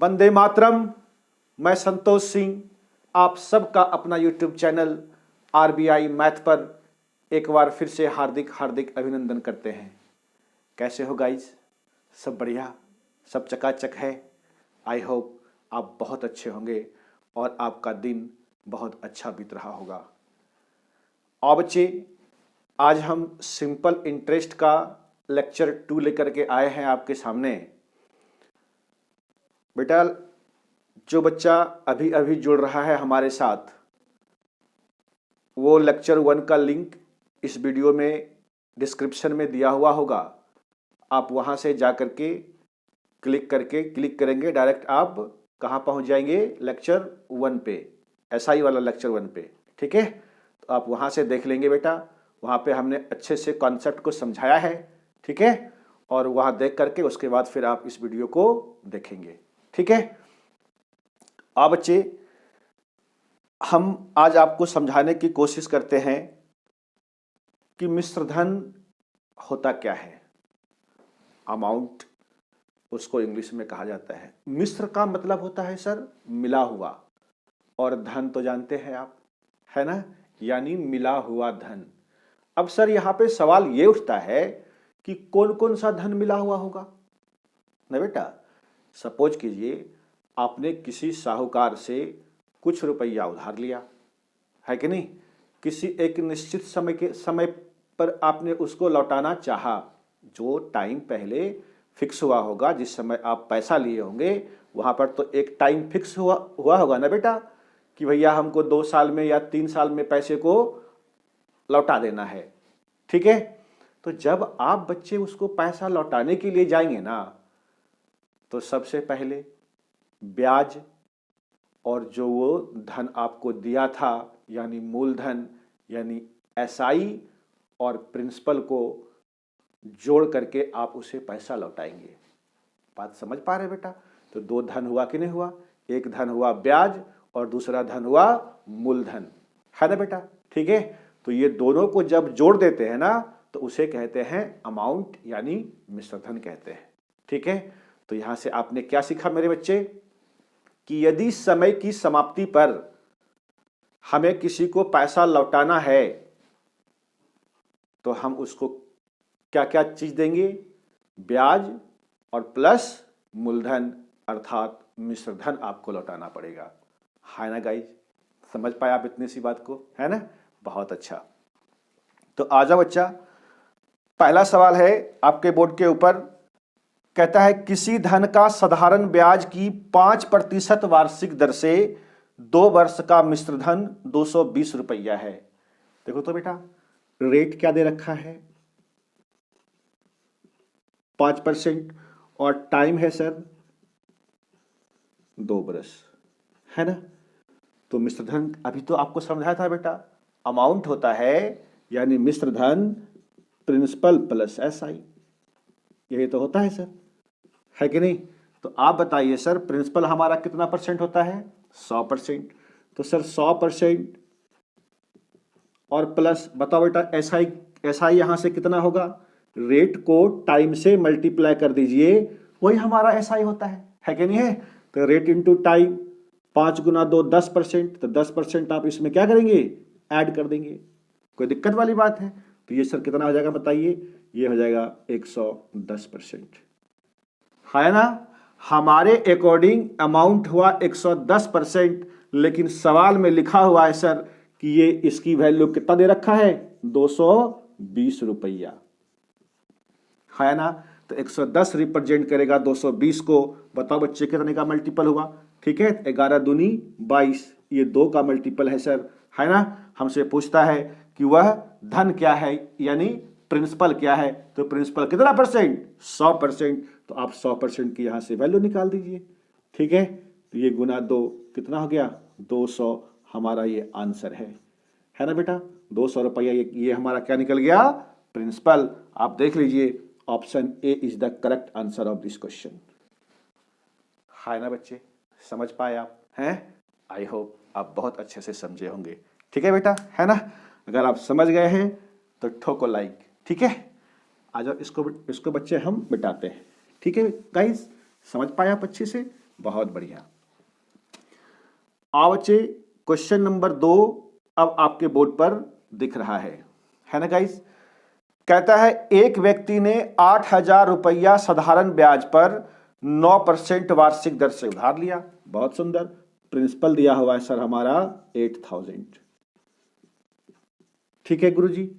वंदे मातरम। मैं संतोष सिंह, आप सबका अपना यूट्यूब चैनल आरबीआई मैथ पर एक बार फिर से हार्दिक हार्दिक अभिनंदन करते हैं। कैसे हो गाइज? सब बढ़िया, सब चकाचक है। आई होप आप बहुत अच्छे होंगे और आपका दिन बहुत अच्छा बीत रहा होगा। और बच्चे, आज हम सिंपल इंटरेस्ट का लेक्चर 2 लेकर के आए हैं आपके सामने। बेटा, जो बच्चा अभी अभी जुड़ रहा है हमारे साथ, वो लेक्चर 1 का लिंक इस वीडियो में डिस्क्रिप्शन में दिया हुआ होगा। आप वहाँ से जा कर के क्लिक करेंगे, डायरेक्ट आप कहाँ पहुँच जाएंगे? लेक्चर 1 पे, एसआई वाला लेक्चर 1 पे। ठीक है, तो आप वहाँ से देख लेंगे बेटा। वहाँ पे हमने अच्छे से कॉन्सेप्ट को समझाया है। ठीक है, और वहाँ देख करके उसके बाद फिर आप इस वीडियो को देखेंगे। ठीक है, अब बच्चे, हम आज आपको समझाने की कोशिश करते हैं कि मिश्र धन होता क्या है। अमाउंट उसको इंग्लिश में कहा जाता है। मिश्र का मतलब होता है सर मिला हुआ, और धन तो जानते हैं आप, है ना, यानी मिला हुआ धन। अब सर यहाँ पे सवाल ये उठता है कि कौन कौन सा धन मिला हुआ होगा ना बेटा। सपोज कीजिए आपने किसी साहूकार से कुछ रुपया उधार लिया है कि नहीं। किसी एक निश्चित समय पर आपने उसको लौटाना चाहा। जो टाइम पहले फिक्स हुआ होगा, जिस समय आप पैसा लिए होंगे, वहां पर तो एक टाइम फिक्स हुआ होगा ना बेटा, कि भैया हमको 2 साल में या 3 साल में पैसे को लौटा देना है। ठीक है, तो जब आप बच्चे उसको पैसा लौटाने के लिए जाएंगे ना, तो सबसे पहले ब्याज और जो वो धन आपको दिया था, यानी मूलधन, यानी एसआई और प्रिंसिपल को जोड़ करके आप उसे पैसा लौटाएंगे। बात समझ पा रहे बेटा? तो 2 धन हुआ कि नहीं हुआ? एक धन हुआ ब्याज और दूसरा धन हुआ मूलधन, है ना बेटा। ठीक है, तो ये दोनों को जब जोड़ देते हैं ना, तो उसे कहते हैं अमाउंट, यानी मिश्र धन कहते हैं। ठीक है, तो यहां से आपने क्या सीखा मेरे बच्चे? कि यदि समय की समाप्ति पर हमें किसी को पैसा लौटाना है, तो हम उसको क्या क्या चीज देंगे? ब्याज और प्लस मूलधन, अर्थात मिश्र धन आपको लौटाना पड़ेगा, है ना गाइज? समझ पाए आप इतनी सी बात को, है ना? बहुत अच्छा। तो आ जाओ बच्चा, पहला सवाल है आपके बोर्ड के ऊपर। कहता है किसी धन का साधारण ब्याज की 5% वार्षिक दर से 2 वर्ष का मिश्र धन 220 रुपया है। देखो तो बेटा, रेट क्या दे रखा है? 5%, और टाइम है सर 2 वर्ष, है ना। तो मिश्र धन अभी तो आपको समझाया था बेटा, अमाउंट होता है यानी मिश्र धन प्रिंसिपल प्लस एसआई, यही तो होता है सर, है कि नहीं? तो आप बताइए सर, प्रिंसिपल हमारा कितना परसेंट होता है? 100%। तो सर 100% और प्लस, बताओ बेटा, एसआई एसआई यहां से कितना होगा? रेट को टाइम से मल्टीप्लाई कर दीजिए, वही हमारा एसआई होता है कि नहीं है? तो रेट इंटू टाइम, 5 गुना 2 10%, तो 10% आप इसमें क्या करेंगे? ऐड कर देंगे। कोई दिक्कत वाली बात है? तो ये सर कितना हो जाएगा बताइए? ये हो जाएगा 110%, है ना। हमारे अकॉर्डिंग अमाउंट हुआ 110%, लेकिन सवाल में लिखा हुआ है सर कि ये इसकी वैल्यू कितना दे रखा है? 220 रुपया, है ना। तो 110 रिप्रेजेंट करेगा 220 को। बताओ बच्चे कितने का मल्टीपल हुआ? ठीक है, 11 दूनी 22, ये 2 का मल्टीपल है सर, है ना। हमसे पूछता है कि वह धन क्या है, यानी प्रिंसिपल क्या है। तो प्रिंसिपल कितना परसेंट? 100%। तो आप 100% की यहां से वैल्यू निकाल दीजिए। ठीक है, तो ये गुना 2 कितना हो गया? 200 हमारा ये आंसर है ना बेटा। 200 रुपया ये हमारा क्या निकल गया? प्रिंसिपल। आप देख लीजिए, option A is the correct answer of this question, है ना बच्चे। समझ पाए आप? हैं? आई होप आप बहुत अच्छे से समझे होंगे। ठीक है बेटा, है ना। अगर आप समझ गए हैं तो ठोको लाइक। ठीक है, आ जाओ, इसको बच्चे हम मिटाते हैं। ठीक है गाइस, समझ पाए आप अच्छे से? बहुत बढ़िया। आओ बच्चे, क्वेश्चन नंबर 2 अब आपके बोर्ड पर दिख रहा है ना गाइस। कहता है एक व्यक्ति ने 8,000 रुपया साधारण ब्याज पर 9% वार्षिक दर से उधार लिया। बहुत सुंदर। प्रिंसिपल दिया हुआ है सर हमारा 8,000, ठीक है गुरुजी।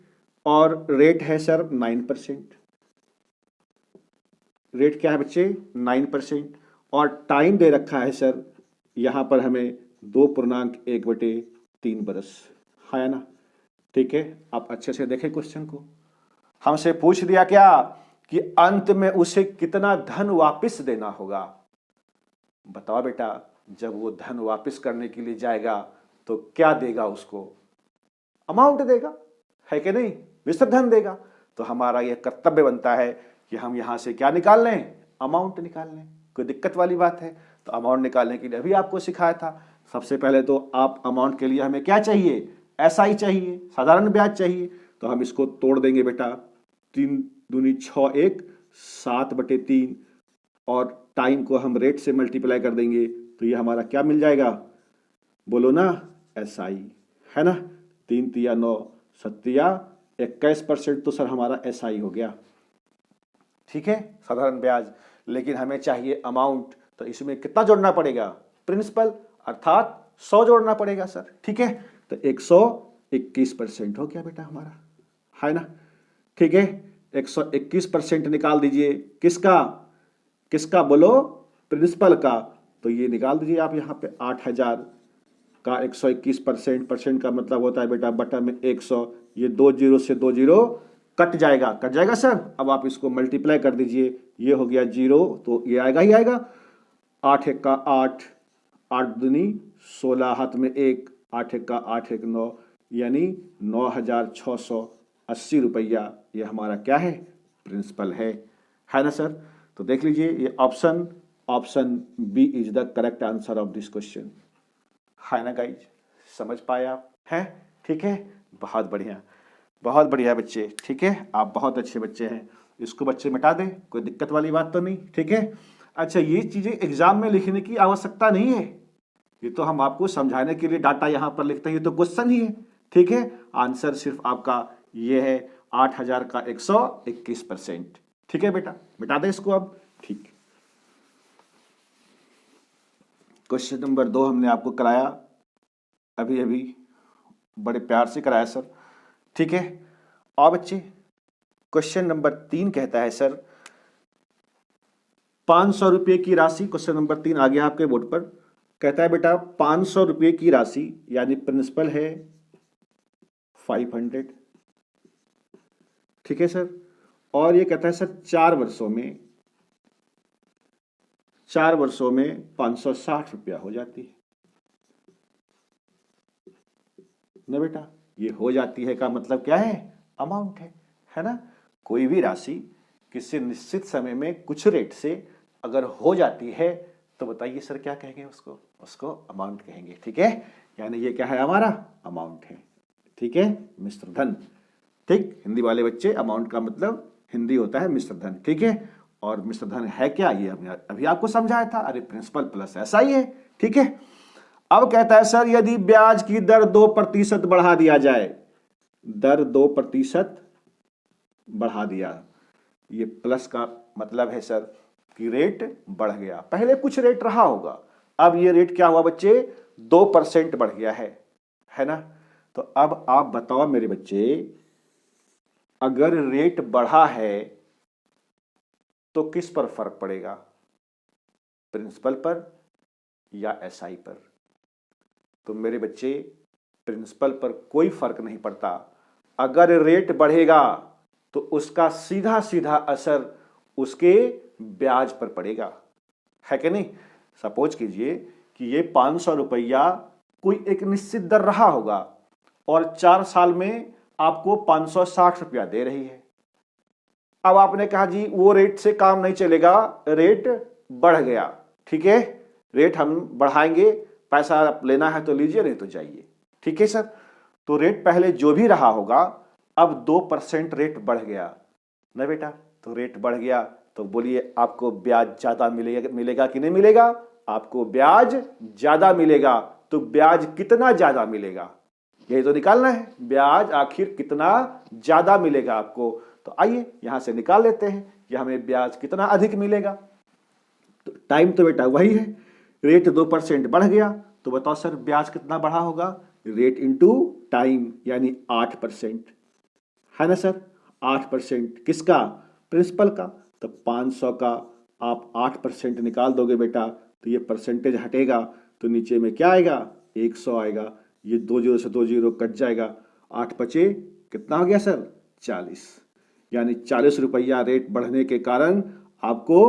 और रेट है सर 9%। रेट क्या है बच्चे? 9%। और टाइम दे रखा है सर यहां पर हमें 2.1/3 बरस, है ना। ठीक है, आप अच्छे से देखें क्वेश्चन को। हमसे पूछ दिया क्या कि अंत में उसे कितना धन वापस देना होगा। बताओ बेटा, जब वो धन वापस करने के लिए जाएगा तो क्या देगा उसको? अमाउंट देगा, है कि नहीं? मिश्र धन देगा। तो हमारा यह कर्तव्य बनता है कि हम यहां से क्या निकाल लें? अमाउंट निकाल लें। कोई दिक्कत वाली बात है? तो अमाउंट निकालने के लिए अभी आपको सिखाया था। सबसे पहले तो आप अमाउंट के लिए हमें क्या चाहिए? एसआई चाहिए, साधारण ब्याज चाहिए। तो हम इसको तोड़ देंगे बेटा, 3 दूनी 6, 1 7/3 और टाइम को हम रेट से मल्टीप्लाई कर देंगे तो ये हमारा क्या मिल जाएगा? बोलो ना, एसआई, है ना। 3 तिया 9, 7 21% तो सर हमारा एसआई हो गया। ठीक है, साधारण ब्याज। लेकिन हमें चाहिए अमाउंट, तो इसमें कितना जोड़ना पड़ेगा? प्रिंसिपल, अर्थात 100 जोड़ना पड़ेगा सर। ठीक है, तो 121% हो गया बेटा हमारा, है ना। ठीक है, 121% निकाल दीजिए। किसका? किसका बोलो? प्रिंसिपल का। तो ये निकाल दीजिए आप यहाँ पे 8,000 का 121%। परसेंट का मतलब होता है बेटा बटा में 100। ये 2 जीरो से 2 जीरो कट जाएगा, कट जाएगा सर। अब आप इसको मल्टीप्लाई कर दीजिए, ये हो गया 0, तो ये आएगा ही आएगा। 8 1 का 8, 8 दूनी 16, हाथ में 1, 8 1 का 8 1 9, यानी 9,680 रुपया ये हमारा क्या है? प्रिंसिपल है ना सर। तो देख लीजिए, ये option B is the correct answer of this question, है ना गाइज। समझ पाए आप? हैं? ठीक है, बहुत बढ़िया, बहुत बढ़िया बच्चे। ठीक है, आप बहुत अच्छे बच्चे हैं। इसको बच्चे मिटा दें, कोई दिक्कत वाली बात तो नहीं। ठीक है, अच्छा, ये चीजें एग्जाम में लिखने की आवश्यकता नहीं है, ये तो हम आपको समझाने के लिए डाटा यहां पर लिखते हैं, ये तो क्वेश्चन ही है। ठीक है, आंसर सिर्फ आपका ये है 8,000 का 121%। ठीक है बेटा, मिटा दें इसको अब। ठीक, क्वेश्चन नंबर 2 हमने आपको कराया अभी अभी, बड़े प्यार से कराया सर। ठीक है, और बच्चे क्वेश्चन नंबर 3 कहता है सर 500 रुपये की राशि। क्वेश्चन नंबर 3 आ गया आपके बोर्ड पर। कहता है बेटा 500 रुपये की राशि, यानी प्रिंसिपल है 500। ठीक है सर, और ये कहता है सर 4 वर्षों में 560 रुपया हो जाती है ना बेटा। ये हो जाती है का मतलब क्या है? अमाउंट है ना। कोई भी राशि किसी निश्चित समय में कुछ रेट से अगर हो जाती है तो बताइए सर क्या कहेंगे उसको? उसको अमाउंट कहेंगे। ठीक है, यानी ये क्या है? हमारा अमाउंट है। ठीक है, मिश्र धन। ठीक, हिंदी वाले बच्चे, अमाउंट का मतलब हिंदी होता है मिश्र धन। ठीक है, और मिश्र धन है क्या? ये अभी आपको समझाया था। अरे प्रिंसिपल प्लस ऐसा ही है। ठीक है, अब कहता है सर यदि ब्याज की दर 2% बढ़ा दिया जाए, दर 2% बढ़ा दिया, ये प्लस का मतलब है सर कि रेट बढ़ गया। पहले कुछ रेट रहा होगा, अब ये रेट क्या हुआ बच्चे? 2% बढ़ गया है ना। तो अब आप बताओ मेरे बच्चे, अगर रेट बढ़ा है तो किस पर फर्क पड़ेगा? प्रिंसिपल पर या एसआई पर? तो मेरे बच्चे, प्रिंसिपल पर कोई फर्क नहीं पड़ता। अगर रेट बढ़ेगा तो उसका सीधा सीधा असर उसके ब्याज पर पड़ेगा, है कि नहीं। सपोज कीजिए कि ये 500 रुपया कोई एक निश्चित दर रहा होगा और 4 साल में आपको 560 रुपया दे रही है। अब आपने कहा जी वो रेट से काम नहीं चलेगा, रेट बढ़ गया। ठीक है, रेट हम बढ़ाएंगे, पैसा लेना है तो लीजिए, नहीं तो जाइए। ठीक है सर, तो रेट पहले जो भी रहा होगा, अब 2% रेट बढ़ गया ना बेटा। तो रेट बढ़ गया तो बोलिए आपको ब्याज ज्यादा मिलेगा कि नहीं मिलेगा? आपको ब्याज ज्यादा मिलेगा। तो ब्याज कितना ज्यादा मिलेगा, यही तो निकालना है, ब्याज आखिर कितना ज्यादा मिलेगा आपको। तो आइए यहां से निकाल लेते हैं कि हमें ब्याज कितना अधिक मिलेगा। तो टाइम तो बेटा वही है, रेट 2% बढ़ गया, तो बताओ सर ब्याज कितना बढ़ा होगा, रेट इंटू टाइम यानी 8%, है ना सर। 8% किसका, प्रिंसिपल का। तो 500 का आप 8% निकाल दोगे बेटा, तो ये परसेंटेज हटेगा, तो नीचे में क्या आएगा, 100 आएगा। ये 2 जीरो से 2 जीरो कट जाएगा, 8 बचे कितना हो गया सर, 40। यानी 40 रुपया रेट बढ़ने के कारण आपको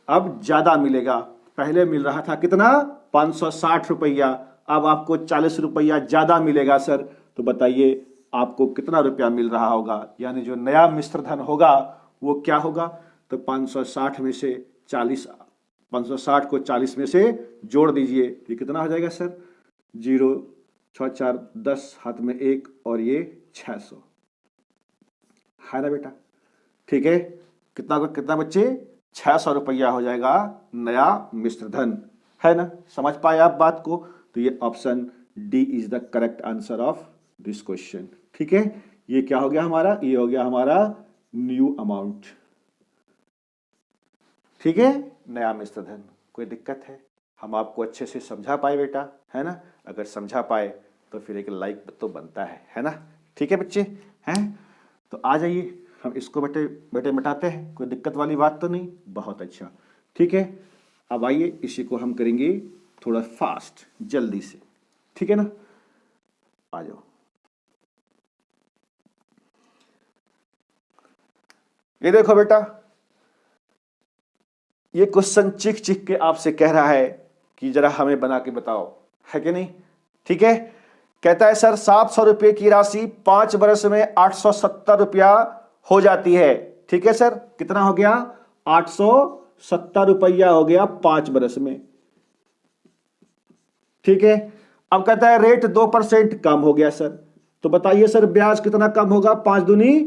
अब ज्यादा मिलेगा। पहले मिल रहा था कितना, 560 रुपया, अब आपको 40 रुपया ज्यादा मिलेगा सर। तो बताइए आपको कितना रुपया मिल रहा होगा, यानी जो नया मिश्र धन होगा वो क्या होगा। तो 560 में से 40, 560 को 40 में से जोड़ दीजिए, ये कितना हो जाएगा सर, 0 6 4 10, हाथ में 1 और ये 600, है ना बेटा। ठीक है, कितना बच्चे, 600 रुपया हो जाएगा नया मिश्र धन, है ना। समझ पाए आप बात को। तो ये option D is the correct answer of this question. ठीक है, ये क्या हो गया हमारा, ये हो गया हमारा न्यू अमाउंट। ठीक है, नया मिश्र धन। कोई दिक्कत है, हम आपको अच्छे से समझा पाए बेटा, है ना। अगर समझा पाए तो फिर एक लाइक तो बनता है ना। ठीक है बच्चे, हैं तो आ जाइए हम इसको बेटे मिटाते हैं, कोई दिक्कत वाली बात तो नहीं। बहुत अच्छा, ठीक है। अब आइए इसी को हम करेंगे थोड़ा फास्ट, जल्दी से, ठीक है ना। आ जाओ, ये देखो बेटा, ये क्वेश्चन चिख चिख के आपसे कह रहा है कि जरा हमें बना के बताओ, है कि नहीं। ठीक है, कहता है सर 700 रुपये की राशि 5 वर्ष में 870 रुपया हो जाती है। ठीक है सर, कितना हो गया, 870 रुपया हो गया 5 वर्ष में। ठीक है, अब कहता है रेट 2% कम हो गया सर। तो बताइए सर ब्याज कितना कम होगा, 5 दूनी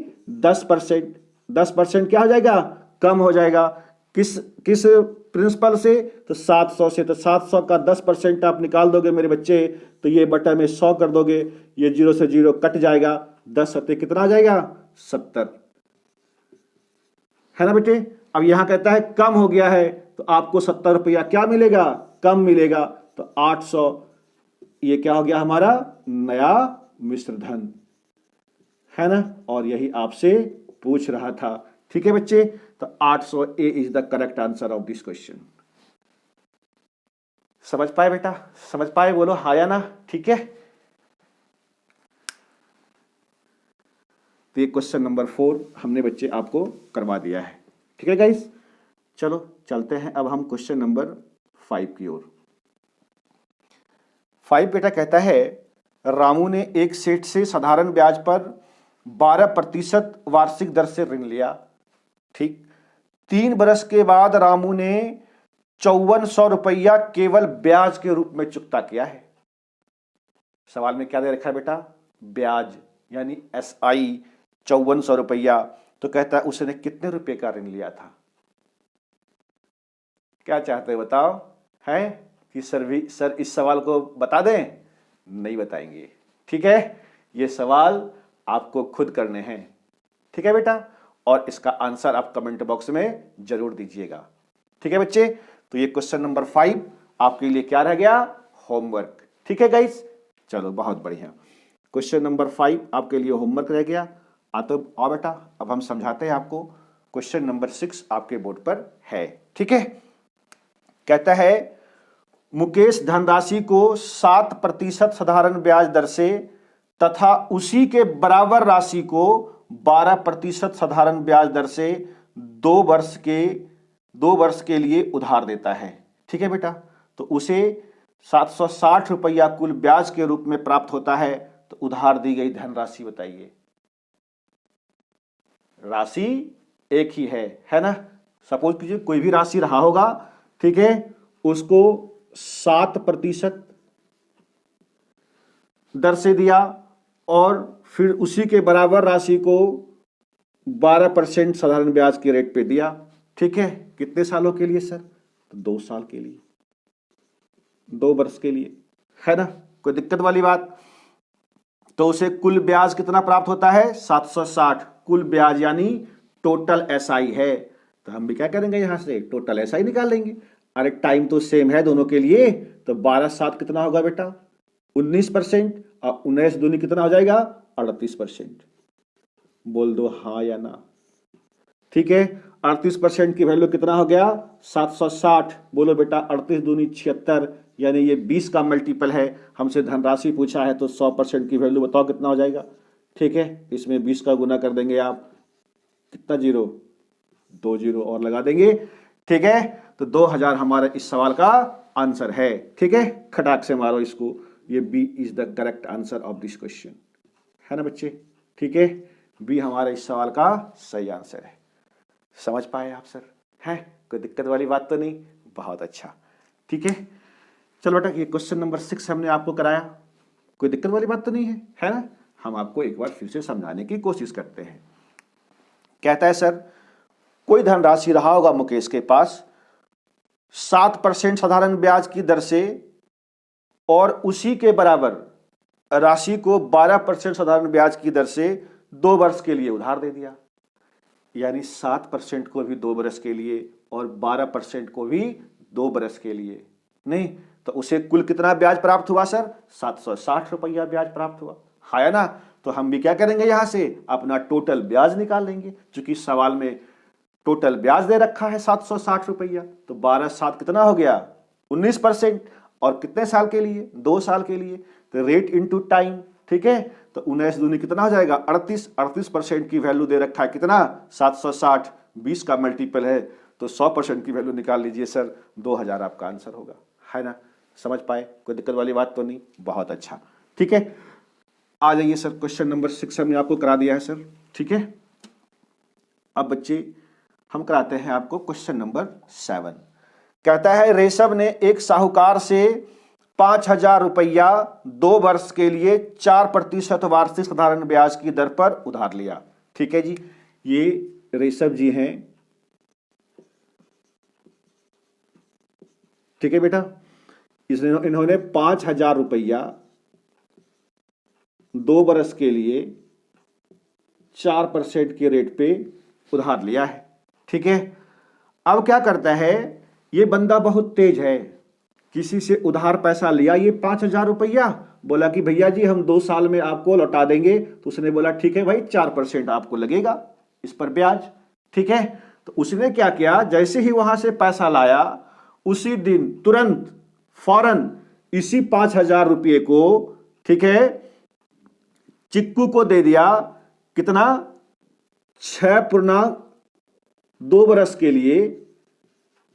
10%, 10% क्या हो जाएगा, कम हो जाएगा। किस प्रिंसिपल से, तो 700 से। तो 700 का 10% आप निकाल दोगे मेरे बच्चे, तो ये बटा में 100 कर दोगे, ये 0 से 0 कट जाएगा, 10 सत्ते कितना आ जाएगा, 70, है ना बेटे। अब यहां कहता है कम हो गया है, तो आपको 70 रुपया क्या मिलेगा, कम मिलेगा। तो 800, ये क्या हो गया हमारा नया मिश्र धन, है ना। और यही आपसे पूछ रहा था। ठीक है बच्चे, तो 800 A is the correct answer of this question. समझ पाए बेटा, समझ पाए, बोलो हाँ या ना। ठीक है, तो ये क्वेश्चन नंबर 4 हमने बच्चे आपको करवा दिया है। ठीक है गाइस, चलो चलते हैं अब हम क्वेश्चन नंबर 5 की ओर। 5 बेटा कहता है रामू ने एक सेठ से साधारण ब्याज पर 12% वार्षिक दर से ऋण लिया। ठीक, 3 बरस के बाद रामू ने 5400 रुपया केवल ब्याज के रूप में चुकता किया है। सवाल में क्या दे रखा है बेटा, ब्याज यानी SI 5400 रुपया। तो कहता है उसने कितने रुपए का ऋण लिया था। क्या चाहते हैं बताओ, है कि सर इस सवाल को बता दें, नहीं बताएंगे। ठीक है, ये सवाल आपको खुद करने हैं। ठीक है बेटा, और इसका आंसर आप कमेंट बॉक्स में जरूर दीजिएगा। ठीक है बच्चे, तो ये क्वेश्चन नंबर 5 आपके लिए क्या रह गया, होमवर्क। ठीक है गाइस, चलो बहुत बढ़िया। क्वेश्चन नंबर 5 आपके लिए होमवर्क रह गया। तो आओ बेटा, अब हम समझाते हैं आपको। क्वेश्चन नंबर 6 आपके बोर्ड पर है। ठीक है, कहता है मुकेश धनराशि को 7% साधारण ब्याज दर से तथा उसी के बराबर राशि को 12% साधारण ब्याज दर से 2 वर्ष के लिए उधार देता है। ठीक है बेटा, तो उसे 760 रुपया कुल ब्याज के रूप में प्राप्त होता है। तो उधार दी गई धनराशि बताइए। राशि एक ही है ना। सपोज कीजिए कोई भी राशि रहा होगा, ठीक है, उसको 7% दर से दिया और फिर उसी के बराबर राशि को 12% साधारण ब्याज के रेट पे दिया। ठीक है, कितने सालों के लिए सर, तो 2 साल के लिए। 2 वर्ष के लिए, है ना, कोई दिक्कत वाली बात। तो उसे कुल ब्याज कितना प्राप्त होता है 760, कुल ब्याज यानी टोटल एसआई है। तो हम भी क्या करेंगे यहां से टोटल एसआई निकाल लेंगे। अरे टाइम तो सेम है दोनों के लिए, तो 12/7 कितना होगा बेटा 19%, और 19 दूनी कितना हो जाएगा 38%। बोल दो हाँ या ना। ठीक है, 38% की वैल्यू कितना हो गया 760। बोलो बेटा 38 दूनी 76, यानी ये 20 का मल्टीपल है। हमसे धनराशि पूछा है तो 100% की वैल्यू बताओ कितना हो जाएगा। ठीक है, इसमें 20 का गुना कर देंगे आप, कितना जीरो, 2 जीरो और लगा देंगे। ठीक है, तो 2000 हमारा इस सवाल का आंसर है। ठीक है, खटाक से मारो इसको, ये B is the correct answer of this question, है ना बच्चे। ठीक है, बी हमारे इस सवाल का सही आंसर है। समझ पाए आप सर, है कोई दिक्कत वाली बात तो नहीं, बहुत अच्छा। ठीक है, चलो बेटा ये क्वेश्चन नंबर 6 हमने आपको कराया, कोई दिक्कत वाली बात तो नहीं है ना। हम आपको एक बार फिर से समझाने की कोशिश करते हैं। कहता है सर कोई धनराशि रहा होगा मुकेश के पास 7% साधारण ब्याज की दर से, और उसी के बराबर राशि को 12% साधारण ब्याज की दर से 2 वर्ष के लिए उधार दे दिया। यानी 7% को भी 2 वर्ष के लिए और 12% को भी 2 वर्ष के लिए, नहीं तो उसे कुल कितना ब्याज प्राप्त हुआ सर 760 रुपया ब्याज प्राप्त हुआ, है ना। तो हम भी क्या करेंगे यहां से अपना टोटल ब्याज निकाल लेंगे, क्योंकि सवाल में टोटल ब्याज दे रखा है 760 रुपया। तो 12/7 कितना हो गया 19%, और कितने साल के लिए 2 साल के लिए, तो रेट इनटू टाइम। ठीक है, तो 19 दूनी कितना हो जाएगा 38, 38% की वैल्यू दे रखा है कितना 760, 20 का मल्टीपल है, तो 100% की वैल्यू निकाल लीजिए सर, 2000 आपका आंसर होगा, है ना। समझ पाए, कोई दिक्कत वाली बात तो नहीं, बहुत अच्छा। ठीक है, आ जाइए सर, क्वेश्चन नंबर 6 हमने आपको करा दिया है सर। ठीक है, अब बच्चे हम कराते हैं आपको क्वेश्चन नंबर 7। कहता है रेशव ने एक साहूकार से 5000 रुपया 2 वर्ष के लिए 4% वार्षिक साधारण ब्याज की दर पर उधार लिया। ठीक है जी, ये रेशव जी हैं। ठीक है बेटा, इन्होंने 5000 रुपया 2 वर्ष के लिए 4% के रेट पे उधार लिया है। ठीक है, अब क्या करता है ये बंदा बहुत तेज है, किसी से उधार पैसा लिया ये 5000 रुपया, बोला कि भैया जी हम 2 साल में आपको लौटा देंगे। तो उसने बोला ठीक है भाई 4% आपको लगेगा इस पर ब्याज। ठीक है, तो उसने क्या किया, जैसे ही वहां से पैसा लाया उसी दिन तुरंत फौरन इसी 5000 रुपये को, ठीक है, चिक्कू को दे दिया। कितना 6.2 वर्ष के लिए,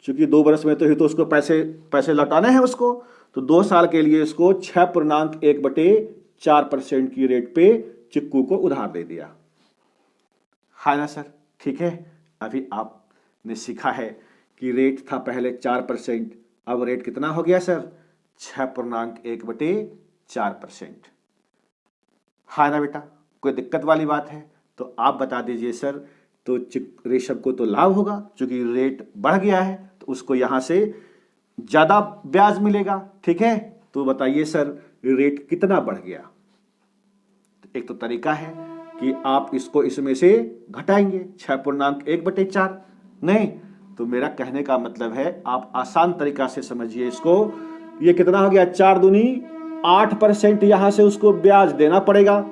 क्योंकि 2 वर्ष में तो ही तो उसको पैसे लौटाने हैं उसको, तो 2 साल के लिए इसको 6.1/4% की रेट पे चिक्कू को उधार दे दिया, है ना सर। ठीक है, अभी आपने सीखा है कि रेट था पहले 4%, अब रेट कितना हो गया सर 6.1/4%, है ना बेटा। कोई दिक्कत वाली बात है तो आप बता दीजिए सर। तो रेशम को तो लाभ होगा क्योंकि रेट बढ़ गया है, तो उसको यहां से ज्यादा ब्याज मिलेगा। ठीक है, तो बताइए सर रेट कितना बढ़ गया। एक तो तरीका है कि आप इसको इसमें से घटाएंगे 6.1/4, नहीं तो मेरा कहने का मतलब है आप आसान तरीका से समझिए इसको। ये कितना हो गया 4 दूनी 8%, यहां से उसको ब्याज देना पड़ेगा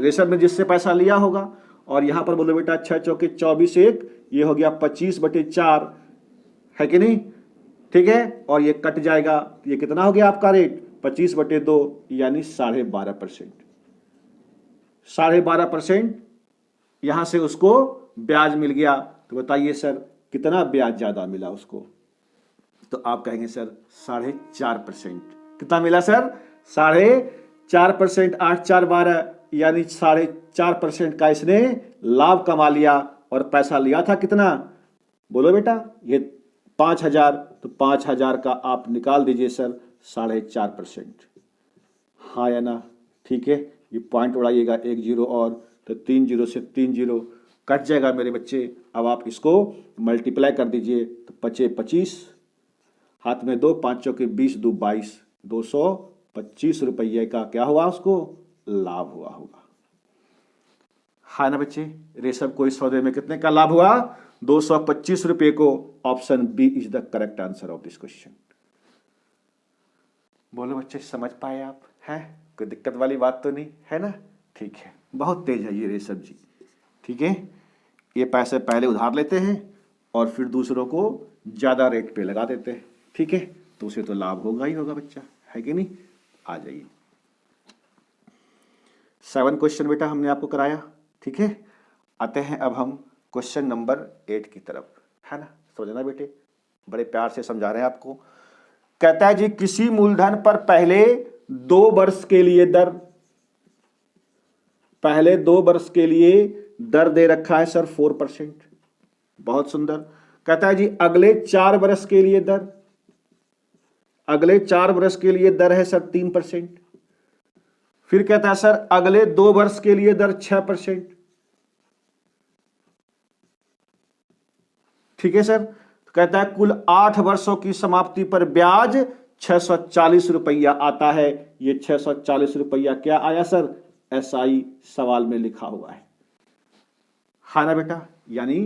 रेशम ने जिससे पैसा लिया होगा। और यहां पर बोलो बेटा 6 चौके 24, 1 ये हो गया 25/4, है कि नहीं। ठीक है, और ये कट जाएगा, ये कितना हो गया आपका रेट 25/2 यानी 12.5%। 12.5% यहां से उसको ब्याज मिल गया। तो बताइए सर कितना ब्याज ज्यादा मिला उसको, तो आप कहेंगे सर 4.5%। कितना मिला सर 4.5%, 8 4 12 यानी 4.5% का इसने लाभ कमा लिया। और पैसा लिया था कितना, बोलो बेटा ये 5000, तो 5000 का आप निकाल दीजिए सर 4.5%, हाँ या ना। ठीक है, ये पॉइंट उड़ाइएगा 1 0 और, तो 3 0 से 3 0 कट जाएगा मेरे बच्चे। अब आप इसको मल्टीप्लाई कर दीजिए, तो 25 25, हाथ में 2, 5 चौके 20, 2 22, 225 रुपये का क्या हुआ, उसको लाभ हुआ होगा। हाँ ना बच्चे, रेशम को इस सौदे में कितने का लाभ हुआ, 225 रुपये को। Option B is the correct answer of this question. बोलो बच्चे, समझ पाए आप? हैं, कोई दिक्कत वाली बात तो नहीं है ना? ठीक है, बहुत तेज है ये रेशम जी। ठीक है, ये पैसे पहले उधार लेते हैं और फिर दूसरों को ज्यादा रेट पे लगा देते हैं। ठीक है, तो उसे तो लाभ होगा ही होगा बच्चा, है कि नहीं? आ जाइए, 7 क्वेश्चन बेटा हमने आपको कराया। ठीक है, आते हैं अब हम क्वेश्चन नंबर 8 की तरफ, है ना? समझना बेटे, बड़े प्यार से समझा रहे हैं आपको। कहता है जी, किसी मूलधन पर पहले 2 वर्ष के लिए दर, पहले 2 वर्ष के लिए दर दे रखा है सर 4%। बहुत सुंदर। कहता है जी, अगले 4 वर्ष के लिए दर, अगले 4 वर्ष के लिए दर है सर 3%। फिर कहता है सर अगले 2 वर्ष के लिए दर 6%। ठीक है सर, कहता है कुल 8 वर्षों की समाप्ति पर ब्याज 640 रुपया आता है। ये 640 रुपया क्या आया सर? एसआई सवाल में लिखा हुआ है। हाँ ना बेटा, यानी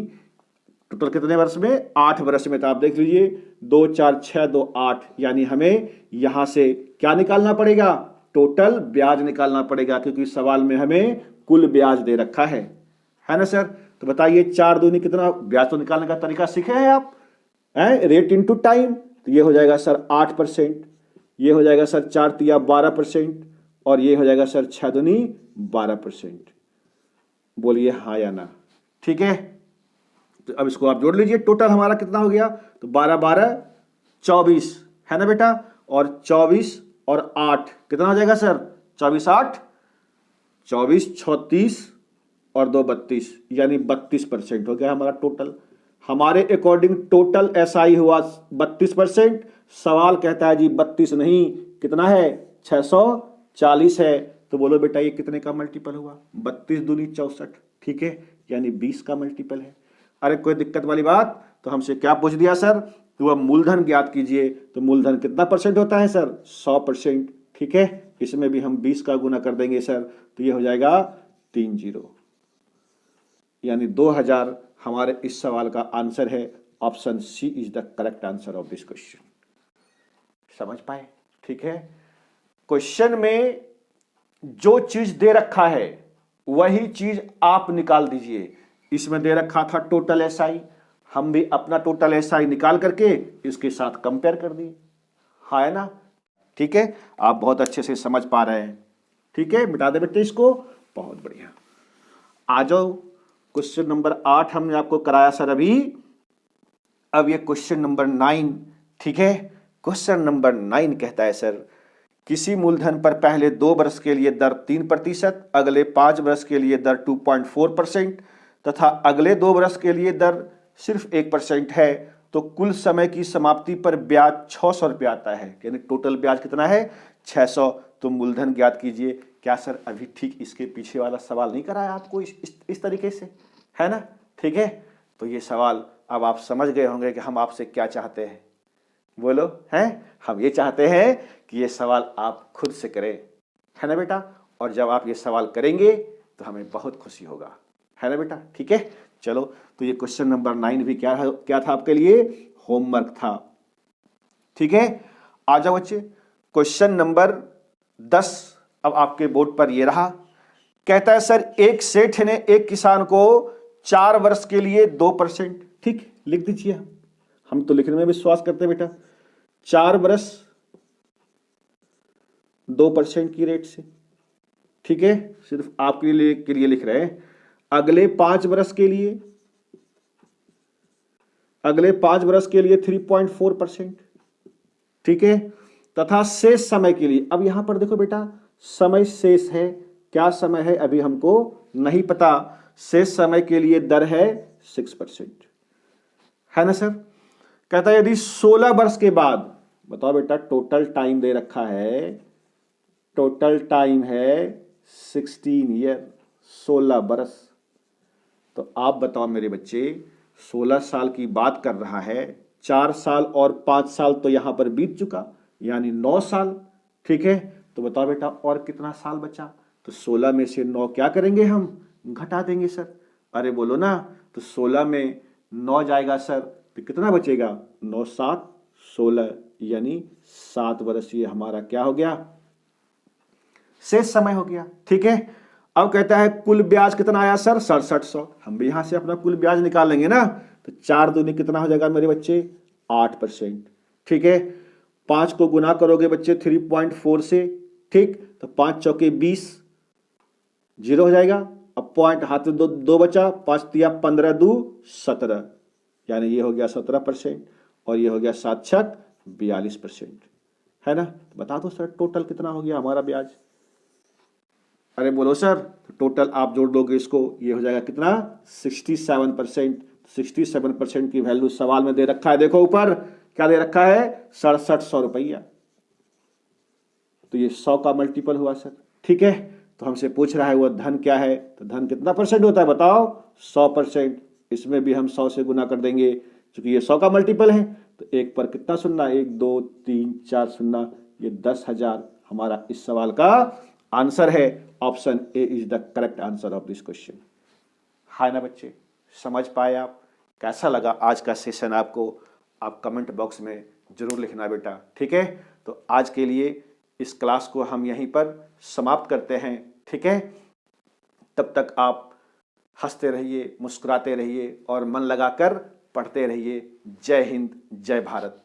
टोटल कितने वर्ष में? 8 वर्ष में। तो आप देख लीजिए 2 4 6 2 8, यानी हमें यहां से क्या निकालना पड़ेगा? टोटल ब्याज निकालना पड़ेगा, क्योंकि सवाल में हमें कुल ब्याज दे रखा है ना सर? तो बताइए 4 दूनी कितना? ब्याज तो निकालने का तरीका सीखे हैं आप, रेट इनटू टाइम। तो ये हो जाएगा सर 8%, ये हो जाएगा सर 4 तिया 12%, और ये हो जाएगा सर 6 दूनी 12%। बोलिए हाँ या ना? ठीक है, तो अब इसको आप जोड़ लीजिए, टोटल हमारा कितना हो गया? तो 12 12 24, है ना बेटा? और 24 और 8 कितना हो जाएगा सर? 24 8 24 36 और 2 32, यानी 32% हो गया हमारा टोटल। हमारे अकॉर्डिंग टोटल एसआई हुआ 32%। सवाल कहता है जी 32 नहीं, कितना है? 640 है। तो बोलो बेटा ये कितने का मल्टीपल हुआ? 32 दूनी 64, ठीक है, यानी 20 का मल्टीपल है। अरे कोई दिक्कत वाली बात? तो हमसे क्या पूछ दिया सर? तो अब मूलधन ज्ञात कीजिए। तो मूलधन कितना परसेंट होता है सर? 100%। ठीक है, इसमें भी हम 20 का गुना कर देंगे सर, तो ये हो जाएगा 30, यानी 2000 हमारे इस सवाल का आंसर है। Option C is the correct answer of this question. समझ पाए? ठीक है, क्वेश्चन में जो चीज दे रखा है वही चीज आप निकाल दीजिए। इसमें दे रखा था टोटल एसआई, हम भी अपना टोटल एसआई निकाल करके इसके साथ कंपेयर कर दिए। हाँ है ना? ठीक है, आप बहुत अच्छे से समझ पा रहे हैं। ठीक है, मिटा दे बेटे इसको, बहुत बढ़िया। आ जाओ, क्वेश्चन नंबर 8 हमने आपको कराया सर अभी। अब ये क्वेश्चन नंबर 9। ठीक है, क्वेश्चन नंबर 9 कहता है सर, किसी मूलधन पर पहले 2 वर्ष के लिए दर 3%, अगले 5 वर्ष के लिए दर 2.4% तथा अगले 2 वर्ष के लिए दर सिर्फ 1% है, तो कुल समय की समाप्ति पर ब्याज 600 रुपया आता है। यानी टोटल ब्याज कितना है? 600। तो मूलधन ज्ञात कीजिए। क्या सर अभी ठीक इसके पीछे वाला सवाल नहीं कराया आपको इस तरीके से, है ना? ठीक है, तो ये सवाल अब आप समझ गए होंगे कि हम आपसे क्या चाहते हैं। बोलो, हैं? हम ये चाहते हैं कि ये सवाल आप खुद से करें, है ना बेटा? और जब आप ये सवाल करेंगे तो हमें बहुत खुशी होगा, है ना बेटा? ठीक है, चलो, तो ये क्वेश्चन नंबर 9 भी क्या था आपके लिए? होमवर्क था। ठीक है, आ जाओ बच्चे, क्वेश्चन नंबर 10 अब आपके बोर्ड पर ये रहा। कहता है सर, एक सेठ ने एक किसान को 4 वर्ष के लिए 2%, ठीक, लिख दीजिए, हम तो लिखने में विश्वास करते हैं बेटा। 4 वर्ष 2% की रेट से, ठीक है, सिर्फ आपके लिए लिख रहे हैं। अगले 5 वर्ष के लिए, अगले 5 वर्ष के लिए 3.4%, ठीक है, तथा शेष समय के लिए, अब यहां पर देखो बेटा, समय शेष है, क्या समय है अभी हमको नहीं पता। शेष समय के लिए दर है 6%, है ना सर? कहता है यदि 16 वर्ष के बाद, बताओ बेटा, टोटल टाइम दे रखा है, टोटल टाइम है 16 ईयर, 16 वर्ष। तो आप बताओ मेरे बच्चे, 16 साल की बात कर रहा है, 4 साल और 5 साल तो यहां पर बीत चुका, यानी 9 साल। ठीक है, तो बताओ बेटा और कितना साल बचा? तो 16 में से 9 क्या करेंगे हम? घटा देंगे सर। अरे बोलो ना, तो 16 में 9 जाएगा सर, तो कितना बचेगा? 9 7 16, यानी 7 वर्ष ये हमारा क्या हो गया? शेष समय हो गया। ठीक है, अब कहता है कुल ब्याज कितना आया सर? 6700। हम भी यहां से अपना कुल ब्याज निकाल लेंगे ना, तो 4 दूनी कितना हो जाएगा मेरे बच्चे? 8%। ठीक है, 5 को गुना करोगे बच्चे 3.4 से, ठीक, तो 5 चौके 20, 0 हो जाएगा। अब पॉइंट हाथ में दो बचा, 5 तिया 15 2 17, यानी ये हो गया 17% और ये हो गया 7 छक 42%, है ना? बता दो सर टोटल कितना हो गया हमारा ब्याज? अरे बोलो सर, तो टोटल आप जोड़ दोगे इसको, ये हो जाएगा कितना? 67%। 67% की वैल्यू सवाल में दे रखा है, देखो ऊपर क्या दे रखा है? 6700 रुपया। तो ये 100 का मल्टीपल हुआ सर। ठीक है, तो हमसे पूछ रहा है वो धन क्या है, तो धन कितना परसेंट होता है बताओ? 100%। इसमें भी हम 100 से गुना कर देंगे, क्योंकि ये 100 का मल्टीपल है। तो एक पर कितना सुनना? 1 2 3 4 सुनना, ये 10,000 हमारा इस सवाल का आंसर है। Option A is the correct answer of this question. हाय ना बच्चे, समझ पाए आप? कैसा लगा आज का सेशन आपको? आप कमेंट बॉक्स में जरूर लिखना बेटा। ठीक है, तो आज के लिए इस क्लास को हम यहीं पर समाप्त करते हैं। ठीक है, तब तक आप हंसते रहिए, मुस्कुराते रहिए और मन लगाकर पढ़ते रहिए। जय हिंद, जय भारत।